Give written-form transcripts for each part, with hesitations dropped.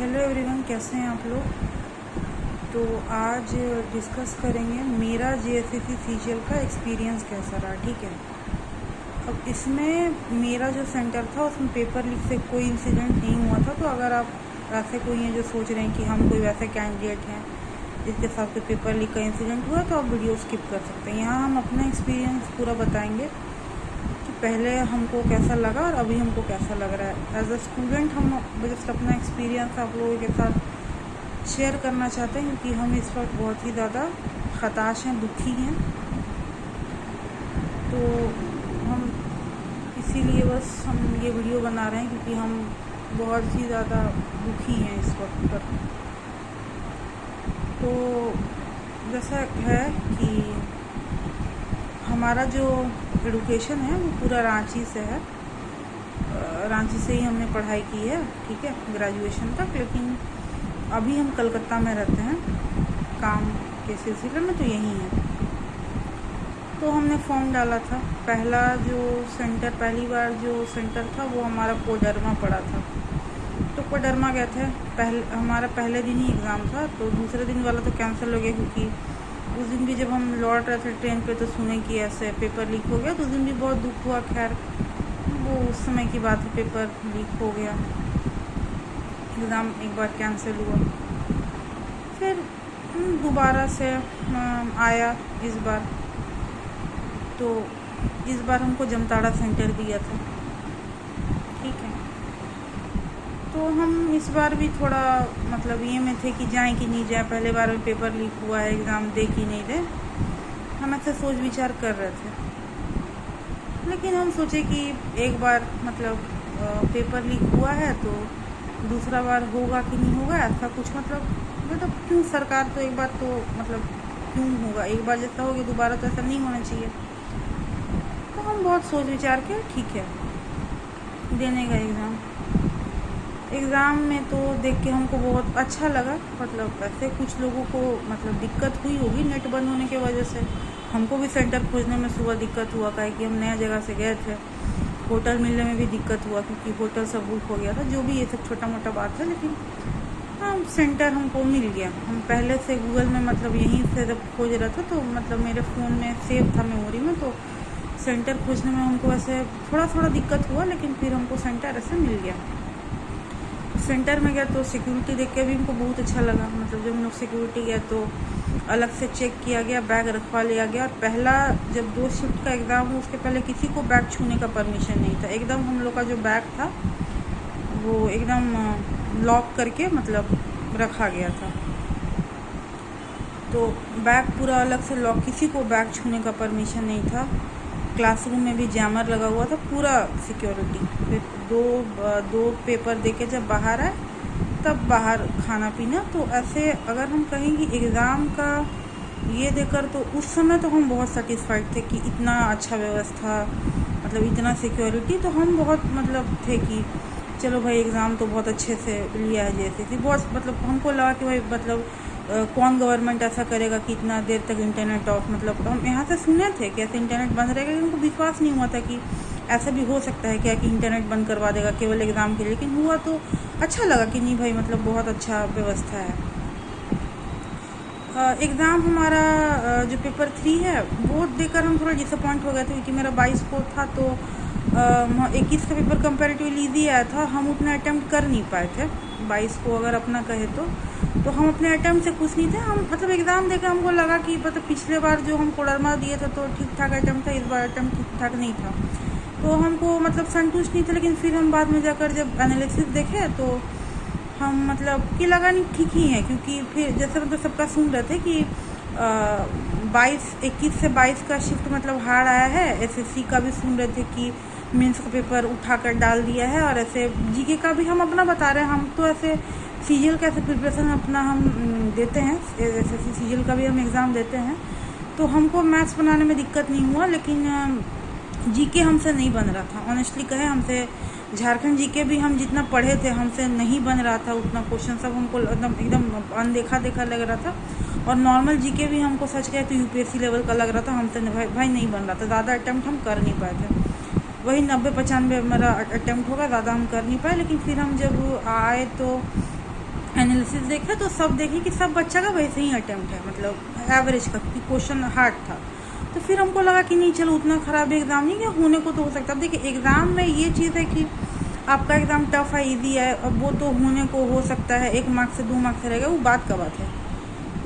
Hello everyone, कैसे हैं आप लोग। तो आज डिस्कस करेंगे मेरा जेएसएससी सीजीएल का एक्सपीरियंस कैसा रहा। ठीक है, अब इसमें मेरा जो सेंटर था उसमें पेपर लीक से कोई इंसिडेंट नहीं हुआ था। तो अगर आप ऐसे कोई हैं जो सोच रहे हैं कि हम कोई वैसे कैंडिडेट हैं जिसके साथ कोई पेपर लीक का इंसिडेंट हुआ, तो आप वीडियो स्किप कर सकते हैं। यहाँ हम अपना एक्सपीरियंस पूरा बताएंगे कि पहले हमको कैसा लगा और अभी हमको कैसा लग रहा है। एज अ स्टूडेंट हम जस्ट अपना एक्सपीरियंस आप लोगों के साथ शेयर करना चाहते हैं, क्योंकि हम इस वक्त बहुत ही ज़्यादा हताश हैं, दुखी हैं। तो हम इसीलिए बस हम ये वीडियो बना रहे हैं, क्योंकि हम बहुत ही ज़्यादा दुखी हैं इस वक्त पर। तो जैसा है कि हमारा जो एडुकेशन है वो पूरा रांची से है। रांची से ही हमने पढ़ाई की है, ठीक है, ग्रेजुएशन तक। लेकिन अभी हम कलकत्ता में रहते हैं काम के सिलसिले में, तो यहीं है। तो हमने फॉर्म डाला था। पहली बार जो सेंटर था वो हमारा कोडरमा पड़ा था। तो कोडरमा गए थे, हमारा पहले दिन ही एग्ज़ाम था। तो दूसरे दिन वाला तो कैंसिल हो गया, क्योंकि उस दिन भी जब हम लौट रहे थे ट्रेन पे तो सुने कि ऐसे पेपर लीक हो गया। तो उस दिन भी बहुत दुख हुआ। खैर वो उस समय की बात है, पेपर लीक हो गया, एग्ज़ाम एक बार कैंसिल हुआ। फिर दोबारा से आया इस बार। तो इस बार हमको जमताड़ा सेंटर दिया था, ठीक है। तो हम इस बार भी थोड़ा मतलब ये में थे कि जाएं कि नहीं जाएं। पहले बार में पेपर लीक हुआ है, एग्ज़ाम दे कि नहीं दे, हम ऐसे सोच विचार कर रहे थे। लेकिन हम सोचे कि एक बार मतलब पेपर लीक हुआ है तो दूसरा बार होगा कि नहीं होगा, ऐसा कुछ मतलब क्यों, सरकार तो एक बार तो मतलब क्यों होगा, एक बार जैसा हो गया दोबारा तो ऐसा नहीं होना चाहिए। तो हम बहुत सोच विचार के ठीक है देने का एग्ज़ाम में तो देख के हमको बहुत अच्छा लगा। मतलब ऐसे कुछ लोगों को मतलब दिक्कत हुई होगी नेट बंद होने की वजह से। हमको भी सेंटर खोजने में सुबह दिक्कत हुआ, काहे कि हम नया जगह से गए थे। होटल मिलने में भी दिक्कत हुआ, क्योंकि होटल सब बुक हो गया था। जो भी ये सब छोटा मोटा बात है, लेकिन हाँ सेंटर हमको मिल गया। हम पहले से गूगल में मतलब यहीं से जब खोज रहा था, तो मतलब मेरे फ़ोन में सेव था मेमोरी में। तो सेंटर खोजने में हमको ऐसे थोड़ा दिक्कत हुआ, लेकिन फिर हमको सेंटर ऐसे मिल गया। सेंटर में गया तो सिक्योरिटी देख के भी हमको बहुत अच्छा लगा। मतलब जब हम लोग सिक्योरिटी गए तो अलग से चेक किया गया, बैग रखवा लिया गया। और पहला जब 2 शिफ्ट का एग्ज़ाम हो उसके पहले किसी को बैग छूने का परमिशन नहीं था। एकदम हम लोग का जो बैग था वो एकदम लॉक करके मतलब रखा गया था। तो बैग पूरा अलग से लॉक, किसी को बैग छूने का परमिशन नहीं था। क्लासरूम में भी जैमर लगा हुआ था, पूरा सिक्योरिटी। फिर दो पेपर देके जब बाहर आए तब बाहर खाना पीना। तो ऐसे अगर हम कहें कि एग्ज़ाम का ये देकर, तो उस समय तो हम बहुत सेटिस्फाइड थे कि इतना अच्छा व्यवस्था, मतलब इतना सिक्योरिटी। तो हम बहुत मतलब थे कि चलो भाई एग्ज़ाम तो बहुत अच्छे से लिया है। जैसे बहुत मतलब हमको लगा कि भाई मतलब कौन गवर्नमेंट ऐसा करेगा कि इतना देर तक इंटरनेट ऑफ, मतलब हम यहाँ से सुने थे कि ऐसे इंटरनेट बंद रहेगा, लेकिन उनको विश्वास नहीं हुआ था कि ऐसा भी हो सकता है क्या कि इंटरनेट बंद करवा देगा केवल एग्ज़ाम के लिए। लेकिन हुआ तो अच्छा लगा कि नहीं भाई मतलब बहुत अच्छा व्यवस्था है। एग्ज़ाम हमारा जो पेपर 3 है वो देकर हम थोड़ा डिसअपॉइंट हो गए थे, क्योंकि मेरा 22 को था। तो 21 का पेपर कंपैरेटिवली ईजी आया था। हम उतना अटैम्प्ट कर नहीं पाए थे 22 को, अगर अपना कहे तो हम अपने अटैम्प्ट से खुश नहीं थे। हम मतलब एग्ज़ाम देकर हमको लगा कि मतलब पिछले बार जो हम कोडरमा दिए थे तो ठीक ठाक अटैम्प्ट था, इस बार अटैम्प्ट ठीक ठाक नहीं था। तो हमको मतलब संतुष्ट नहीं थे। लेकिन फिर हम बाद में जाकर जब एनालिसिस देखे तो हम मतलब कि लगा नहीं ठीक ही है, क्योंकि फिर जैसे मतलब सबका सुन रहे थे कि 21 से 22 का शिफ्ट मतलब हार्ड आया है। एसएससी का भी सुन रहे थे कि मेंस का पेपर उठाकर डाल दिया है। और ऐसे जीके का भी हम अपना बता रहे हैं। हम तो ऐसे सीजीएल का ऐसे प्रिपरेशन अपना हम देते हैं, एसएससी सीजीएल का भी हम एग्ज़ाम देते हैं। तो हमको मैथ्स बनाने में दिक्कत नहीं हुआ, लेकिन जीके हमसे नहीं बन रहा था। ऑनेस्टली कहे, हमसे झारखंड जीके भी हम जितना पढ़े थे हमसे नहीं बन रहा था उतना क्वेश्चन। सब हमको एकदम अनदेखा देखा लग रहा था। और नॉर्मल जीके भी हमको सच कहे तो यूपीएससी लेवल का लग रहा था। हमसे भाई नहीं बन रहा था। ज़्यादा अटैम्प्ट हम कर नहीं पाए थे। वही 90-95 मेरा अटैम्प्ट होगा, ज़्यादा हम कर नहीं पाए। लेकिन फिर हम जब आए तो एनालिसिस देखे तो सब देखे कि सब बच्चा का वैसे ही अटेम्प्ट है, मतलब एवरेज का, कि क्वेश्चन हार्ड था। तो फिर हमको लगा कि नहीं चलो उतना ख़राब एग्ज़ाम नहीं, क्या होने को तो हो सकता है। अब देखिए एग्ज़ाम में ये चीज़ है कि आपका एग्ज़ाम टफ है ईजी है, अब वो तो होने को हो सकता है, 1 मार्क्स से 2 मार्क्स से रहेगा, वो बात का बात है,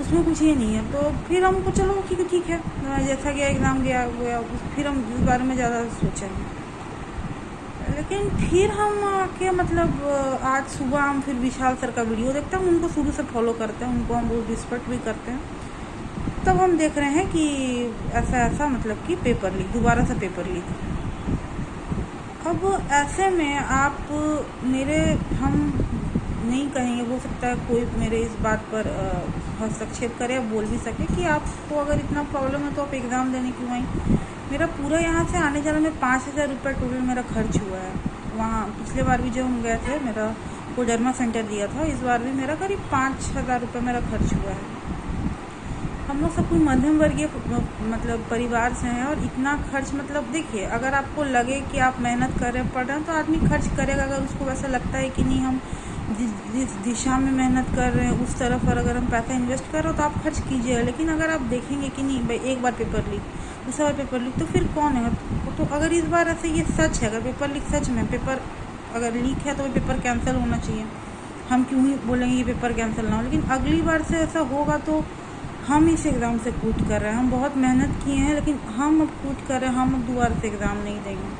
उसमें कुछ ये नहीं है। तो फिर हमको चलो ठीक है, जैसा गया एग्ज़ाम गया, फिर हम इस बारे में ज़्यादा सोचेंगे। लेकिन फिर हम आके मतलब आज सुबह हम फिर विशाल सर का वीडियो देखते हैं, हम उनको शुरू से फॉलो करते हैं, उनको हम बहुत रिस्पेक्ट भी करते हैं। तब हम देख रहे हैं कि ऐसा मतलब कि पेपर लीक, दोबारा से पेपर लीक। अब ऐसे में आप हम नहीं कहेंगे, हो सकता है कोई मेरे इस बात पर हस्तक्षेप करे, बोल भी सके कि आपको अगर इतना प्रॉब्लम है तो आप एग्ज़ाम देने क्यों आई। मेरा पूरा यहाँ से आने जाने में 5,000 रुपये टोटल मेरा खर्च हुआ है। वहाँ पिछले बार भी जब हम गए थे, मेरा कोडरमा सेंटर दिया था, इस बार भी मेरा करीब 5,000 रुपये मेरा खर्च हुआ है। हम लोग सब कोई मध्यम वर्गीय मतलब परिवार से हैं, और इतना खर्च मतलब देखिए, अगर आपको लगे कि आप मेहनत कर रहे हैं, पढ़ रहे हैं, तो आदमी खर्च करेगा। अगर उसको वैसा लगता है कि नहीं हम जिस दिशा में मेहनत कर रहे हैं उस तरफ पर अगर हम पैसा इन्वेस्ट कर रहे हो तो आप खर्च कीजिए। लेकिन अगर आप देखेंगे कि नहीं भाई एक बार पेपर लीक, दूसरा बार पेपर लीक, तो फिर कौन है। तो अगर इस बार ऐसे ये सच है, अगर पेपर लीक सच में पेपर अगर लीक है तो पेपर कैंसिल होना चाहिए। हम क्यों ही बोलेंगे ये पेपर कैंसिल ना हो। लेकिन अगली बार से ऐसा होगा तो हम इस एग्ज़ाम से कूट कर रहे हैं, हम बहुत मेहनत किए हैं, लेकिन हम अब कूट कर रहे हैं, हम अब दोबारा से एग्ज़ाम नहीं देंगे।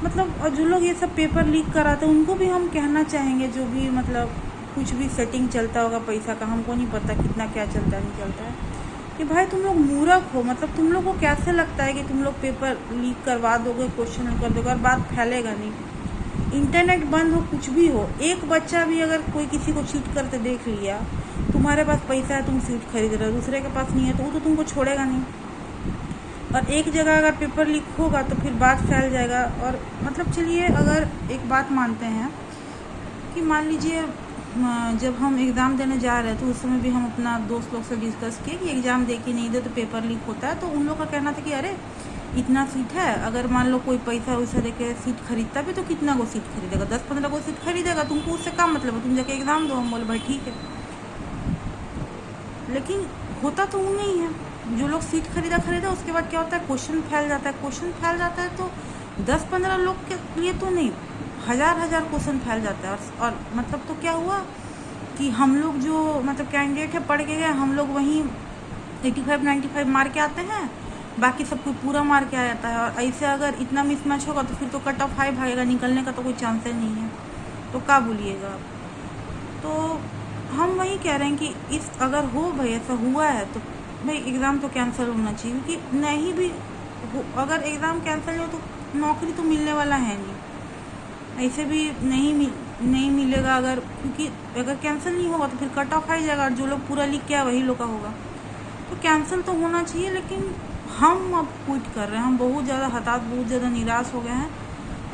मतलब और जो लोग ये सब पेपर लीक कराते हैं उनको भी हम कहना चाहेंगे, जो भी मतलब कुछ भी सेटिंग चलता होगा पैसा का, हमको नहीं पता कितना क्या चलता है नहीं चलता है, कि भाई तुम लोग मूर्ख हो। मतलब तुम लोग को कैसे लगता है कि तुम लोग पेपर लीक करवा दोगे, क्वेश्चन कर दोगे और बात फैलेगा नहीं। इंटरनेट बंद हो, कुछ भी हो, एक बच्चा भी अगर कोई किसी को चीट करते देख लिया, तुम्हारे पास पैसा है, तुम सीट खरीद रहे हो, दूसरे के पास नहीं है, तो वो तो तुमको छोड़ेगा नहीं। और एक जगह अगर पेपर लीक होगा तो फिर बात फैल जाएगा। और मतलब चलिए अगर एक बात मानते हैं कि मान लीजिए जब हम एग्ज़ाम देने जा रहे हैं तो उस समय भी हम अपना दोस्त लोग से डिस्कस किए कि एग्ज़ाम दे के नहीं दे तो पेपर लीक होता है। तो उन लोग का कहना था कि अरे इतना सीट है, अगर मान लो कोई पैसा वैसा दे के सीट खरीदता भी तो कितना को सीट खरीदेगा, 10-15 को सीट खरीदेगा, तुमको उससे क्या मतलब है, तुम जाके एग्ज़ाम दो। हम बोले भाई ठीक है, लेकिन होता तो वो नहीं है। जो लोग सीट खरीदा उसके बाद क्या होता है, क्वेश्चन फैल जाता है। क्वेश्चन फैल जाता है तो 10-15 लोग के लिए तो नहीं, हज़ार क्वेश्चन फैल जाता है। और मतलब तो क्या हुआ कि हम लोग जो मतलब कैंडिडेट है पढ़ के गए, हम लोग वहीं 85-95 मार के आते हैं, बाकी सब कोई पूरा मार के आ जाता है। और ऐसे अगर इतना मिसमैच होगा तो फिर तो कट ऑफ हाई भागेगा, निकलने का तो कोई चांस ही नहीं है। तो क्या बोलिएगा आप। तो हम वही कह रहे हैं कि इस अगर हो भाई ऐसा हुआ है तो भाई एग्ज़ाम तो कैंसिल होना चाहिए, क्योंकि नहीं भी अगर एग्ज़ाम कैंसिल हो तो नौकरी तो मिलने वाला है नहीं, ऐसे भी नहीं मिलेगा अगर, क्योंकि अगर कैंसिल नहीं होगा तो फिर कट ऑफ आ जाएगा, और जो लोग पूरा लिख के आए वही लोग का होगा। तो कैंसिल तो होना चाहिए, लेकिन हम अब क्विट कर रहे हैं। हम बहुत ज़्यादा हताश, बहुत ज़्यादा निराश हो गए हैं,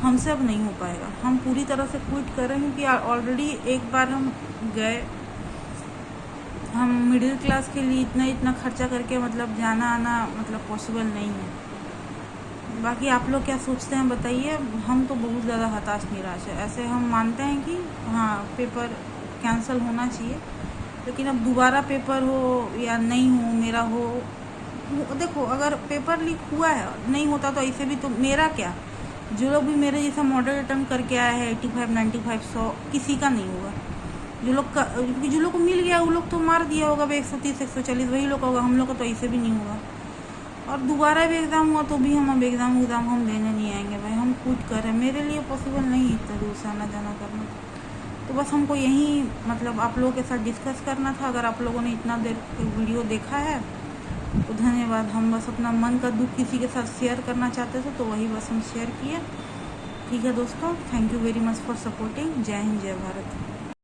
हमसे अब नहीं हो पाएगा। हम पूरी तरह से क्विट कर रहे हैं, क्योंकि ऑलरेडी एक बार हम गए, हम मिडिल क्लास के लिए इतना खर्चा करके मतलब जाना आना मतलब पॉसिबल नहीं है। बाकी आप लोग क्या सोचते हैं बताइए। हम तो बहुत ज़्यादा हताश निराश है। ऐसे हम मानते हैं कि हाँ पेपर कैंसिल होना चाहिए, लेकिन अब दोबारा पेपर हो या नहीं हो, मेरा हो, देखो अगर पेपर लीक हुआ है नहीं होता तो ऐसे भी तो मेरा क्या, जो लोग भी मेरे जैसा मॉडल अटेम्प्ट करके आए हैं 85, 95, 100, किसी का नहीं होगा। जो लोग को मिल गया वो लोग तो मार दिया होगा 130, 140, वही लोग होगा। हम लोग को तो ऐसे भी नहीं होगा। और दोबारा भी एग्ज़ाम हुआ तो भी हम अब एग्ज़ाम हम देने नहीं आएंगे भाई, हम कूट कर रहे हैं। मेरे लिए पॉसिबल नहीं है इतना दूर से आना जाना करना। तो बस हमको यही मतलब आप लोगों के साथ डिस्कस करना था। अगर आप लोगों ने इतना देर वीडियो देखा है तो धन्यवाद। हम बस अपना मन का दुख किसी के साथ शेयर करना चाहते थे तो वही बस हम शेयर किए। ठीक है दोस्तों, thank you very much for supporting. जय हिंद, जय भारत।